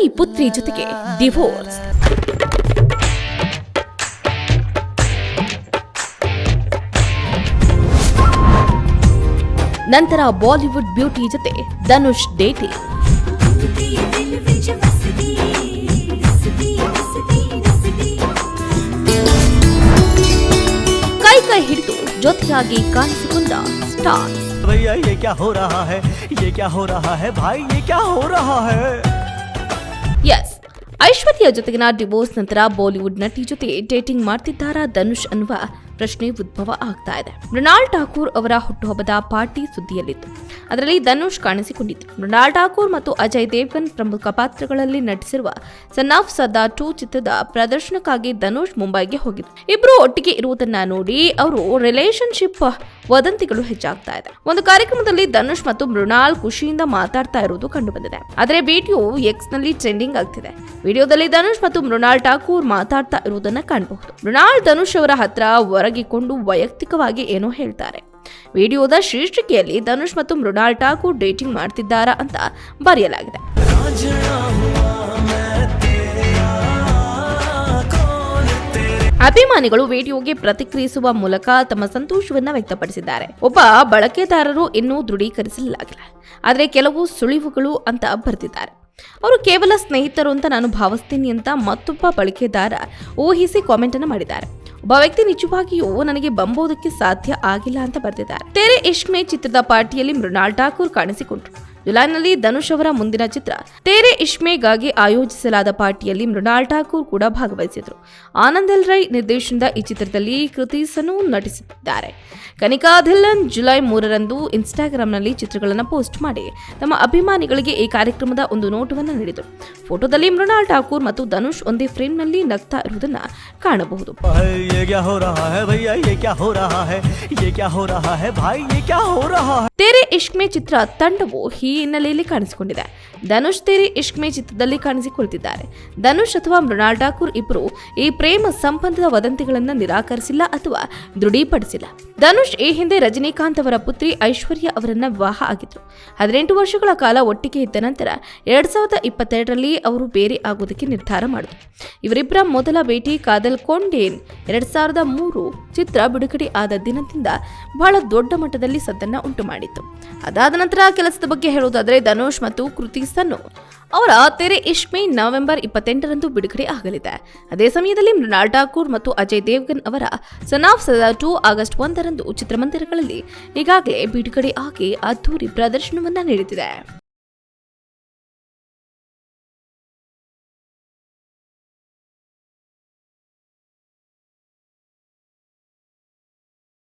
ತಾಯಿ ಪುತ್ರಿ ಜೊತೆಗೆ ಡಿವೋರ್ಸ್. ನಂತರ ಬಾಲಿವುಡ್ ಬ್ಯೂಟಿ ಜೊತೆ ಧನುಷ್ ಡೇಟಿಂಗ್. ಕೈ ಹಿಡಿದು ಜೊತೆಯಾಗಿ ಕಾಣಿಸಿಕೊಂಡ ಸ್ಟಾರ್. भैया ये क्या हो रहा है, ये क्या हो रहा है भाई, ये क्या हो रहा है. ಎಸ್, ಐಶ್ವರ್ಯ ಜೊತೆಗಿನ ಡಿವೋರ್ಸ್ ನಂತರ ಬಾಲಿವುಡ್ ನಟಿ ಜೊತೆ ಡೇಟಿಂಗ್ ಮಾಡ್ತಿದ್ದಾರಾ ಧನುಷ್ ಅನ್ನುವ ಪ್ರಶ್ನೆ ಉದ್ಭವ ಆಗ್ತಾ ಇದೆ. ಮೃಣಾಲ್ ಠಾಕೂರ್ ಅವರ ಹುಟ್ಟುಹಬ್ಬದ ಪಾರ್ಟಿ ಸುದ್ದಿಯಲ್ಲಿತ್ತು. ಅದರಲ್ಲಿ ಧನುಷ್ ಕಾಣಿಸಿಕೊಂಡಿದ್ರು. ಮೃಣಾಲ್ ಠಾಕೂರ್ ಮತ್ತು ಅಜಯ್ ದೇವ್ಗನ್ ಪ್ರಮುಖ ಪಾತ್ರಗಳಲ್ಲಿ ನಟಿಸಿರುವ ಸನ್ ಆಫ್ ಸರ್ದಾರ್ 2 ಚಿತ್ರದ ಪ್ರದರ್ಶನಕ್ಕಾಗಿ ಧನುಷ್ ಮುಂಬೈಗೆ ಹೋಗಿದ್ರು. ಇಬ್ರು ಒಟ್ಟಿಗೆ ಇರುವುದನ್ನ ನೋಡಿ ಅವರು ರಿಲೇಶನ್ಶಿಪ್ ವದಂತಿಗಳು ಹೆಚ್ಚಾಗ್ತಾ ಇದೆ. ಒಂದು ಕಾರ್ಯಕ್ರಮದಲ್ಲಿ ಧನುಷ್ ಮತ್ತು ಮೃಣಾಲ್ ಖುಷಿಯಿಂದ ಮಾತಾಡ್ತಾ ಇರುವುದು ಕಂಡುಬಂದಿದೆ. ಆದರೆ ವಿಡಿಯೋ ಎಕ್ಸ್ ನಲ್ಲಿ ಟ್ರೆಂಡಿಂಗ್ ಆಗ್ತಿದೆ. ವಿಡಿಯೋದಲ್ಲಿ ಧನುಷ್ ಮತ್ತು ಮೃಣಾಲ್ ಠಾಕೂರ್ ಮಾತಾಡ್ತಾ ಇರುವುದನ್ನ ಕಾಣಬಹುದು. ಮೃಣಾಲ್ ಧನುಷ್ ಅವರ ಹತ್ರ ಹೊರಗಿಕೊಂಡು ವೈಯಕ್ತಿಕವಾಗಿ ಏನೋ ಹೇಳ್ತಾರೆ. ವಿಡಿಯೋದ ಶೀರ್ಷಿಕೆಯಲ್ಲಿ ಧನುಷ್ ಮತ್ತು ಮೃಣಾಲ್ ಠಾಕೂರ್ ಡೇಟಿಂಗ್ ಮಾಡ್ತಿದ್ದಾರಾ ಅಂತ ಬರೆಯಲಾಗಿದೆ. ಅಭಿಮಾನಿಗಳು ವಿಡಿಯೋಗೆ ಪ್ರತಿಕ್ರಿಯಿಸುವ ಮೂಲಕ ತಮ್ಮ ಸಂತೋಷವನ್ನ ವ್ಯಕ್ತಪಡಿಸಿದ್ದಾರೆ. ಒಬ್ಬ ಬಳಕೆದಾರರು ಇನ್ನೂ ದೃಢೀಕರಿಸಲಾಗಿಲ್ಲ, ಆದರೆ ಕೆಲವು ಸುಳಿವುಗಳು ಅಂತ ಬರೆದಿದ್ದಾರೆ. ಅವರು ಕೇವಲ ಸ್ನೇಹಿತರು ಅಂತ ನಾನು ಭಾವಿಸ್ತೀನಿ ಅಂತ ಮತ್ತೊಬ್ಬ ಬಳಕೆದಾರ ಊಹಿಸಿ ಕಾಮೆಂಟ್ ಅನ್ನು ಮಾಡಿದ್ದಾರೆ. ಒಬ್ಬ ವ್ಯಕ್ತಿ ನಿಜವಾಗಿಯೂ ನನಗೆ ಬಂಬೋದಕ್ಕೆ ಸಾಧ್ಯ ಆಗಿಲ್ಲ ಅಂತ ಬರೆದಿದ್ದಾರೆ. ತೆರೆ ಇಶ್ಕ್ ಮೇ ಚಿತ್ರದ ಪಾರ್ಟಿಯಲ್ಲಿ ಮೃಣಾಲ್ ಠಾಕೂರ್ ಕಾಣಿಸಿಕೊಂಡರು. ಜುಲೈನಲ್ಲಿ ಧನುಷ್ ಅವರ ಮುಂದಿನ ಚಿತ್ರ ತೇರೆ ಇಶ್ಕ್ ಮೇಗಾಗಿ ಆಯೋಜಿಸಲಾದ ಪಾರ್ಟಿಯಲ್ಲಿ ಮೃಣಾಲ್ ಠಾಕೂರ್ ಕೂಡ ಭಾಗವಹಿಸಿದ್ರು. ಆನಂದ್ ಎಲ್ ರೈ ನಿರ್ದೇಶನದ ಈ ಚಿತ್ರದಲ್ಲಿ ಕೃತಿ ಸನು ನಟಿಸಿದ್ದಾರೆ. ಕನಿಕಾ ಧಿಲ್ಲನ್ ಜುಲೈ 3ರಂದು ಇನ್ಸ್ಟಾಗ್ರಾಂನಲ್ಲಿ ಚಿತ್ರಗಳನ್ನು ಪೋಸ್ಟ್ ಮಾಡಿ ತಮ್ಮ ಅಭಿಮಾನಿಗಳಿಗೆ ಈ ಕಾರ್ಯಕ್ರಮದ ಒಂದು ನೋಟವನ್ನು ನೀಡಿದರು. ಫೋಟೋದಲ್ಲಿ ಮೃಣಾಲ್ ಠಾಕೂರ್ ಮತ್ತು ಧನುಷ್ ಒಂದೇ ಫ್ರೇಮ್ನಲ್ಲಿ ನಗ್ತಾ ಇರುವುದನ್ನ ಕಾಣಬಹುದು. ತೇರೆ ಇಶ್ಕ್ ಮೇ ಚಿತ್ರ ತಂಡವು ಈ ಹಿನ್ನೆಲೆಯಲ್ಲಿ ಕಾಣಿಸಿಕೊಂಡಿದೆ. ಧನುಷ್ ತೇರೆ ಇಶ್ಕ್ ಮೇ ಚಿತ್ರದಲ್ಲಿ ಕಾಣಿಸಿಕೊಳ್ತಿದ್ದಾರೆ. ಧನುಷ್ ಅಥವಾ ಮೃಣಾಲ್ ಠಾಕೂರ್ ಇಬ್ಬರು ಈ ಪ್ರೇಮ ಸಂಬಂಧದ ವದಂತಿಗಳನ್ನು ನಿರಾಕರಿಸಿಲ್ಲ ಅಥವಾ ದೃಢೀಪಡಿಸಿಲ್ಲ. ಧನುಷ್ ಈ ಹಿಂದೆ ರಜನಿಕಾಂತ್ ಅವರ ಪುತ್ರಿ ಐಶ್ವರ್ಯ ಅವರನ್ನ ವಿವಾಹ ಆಗಿದ್ರು. 18 ವರ್ಷಗಳ ಕಾಲ ಒಟ್ಟಿಗೆ ಇದ್ದ ನಂತರ 2022ರಲ್ಲಿ ಅವರು ಬೇರೆ ಆಗೋದಕ್ಕೆ ನಿರ್ಧಾರ ಮಾಡಿದ್ರು. ಇವರಿಬ್ಬರ ಮೊದಲ ಭೇಟಿ ಕಾದಲ್ ಕೊಂಡೇನ್ 2003 ಚಿತ್ರ ಬಿಡುಗಡೆ ಆದ ದಿನದಿಂದ ಬಹಳ ದೊಡ್ಡ ಮಟ್ಟದಲ್ಲಿ ಸದ್ದನ್ನ ಉಂಟು ಮಾಡಿತ್ತು. ಅದಾದ ನಂತರ ಕೆಲಸದ ಬಗ್ಗೆ ಹೇಳುವುದಾದರೆ ಧನುಷ್ ಮತ್ತು ಕೃತಿ ಸನ್ನು ಅವರ ತೆರೆ ಇಶ್ಕ್ ಮೇ ನವೆಂಬರ್ 28ರಂದು ಬಿಡುಗಡೆ ಆಗಲಿದೆ. ಅದೇ ಸಮಯದಲ್ಲಿ ಮೃಣಾಲ್ ಠಾಕೂರ್ ಮತ್ತು ಅಜಯ್ ದೇವ್ಗನ್ ಅವರ ಸನ್ ಆಫ್ ಸರ್ದಾರ್ 2 ಆಗಸ್ಟ್ 1ರಂದು ಚಿತ್ರಮಂದಿರಗಳಲ್ಲಿ ಈಗಾಗಲೇ ಬಿಡುಗಡೆ ಆಗಿ ಅದ್ದೂರಿ ಪ್ರದರ್ಶನವನ್ನ ನೀಡುತ್ತಿದೆ.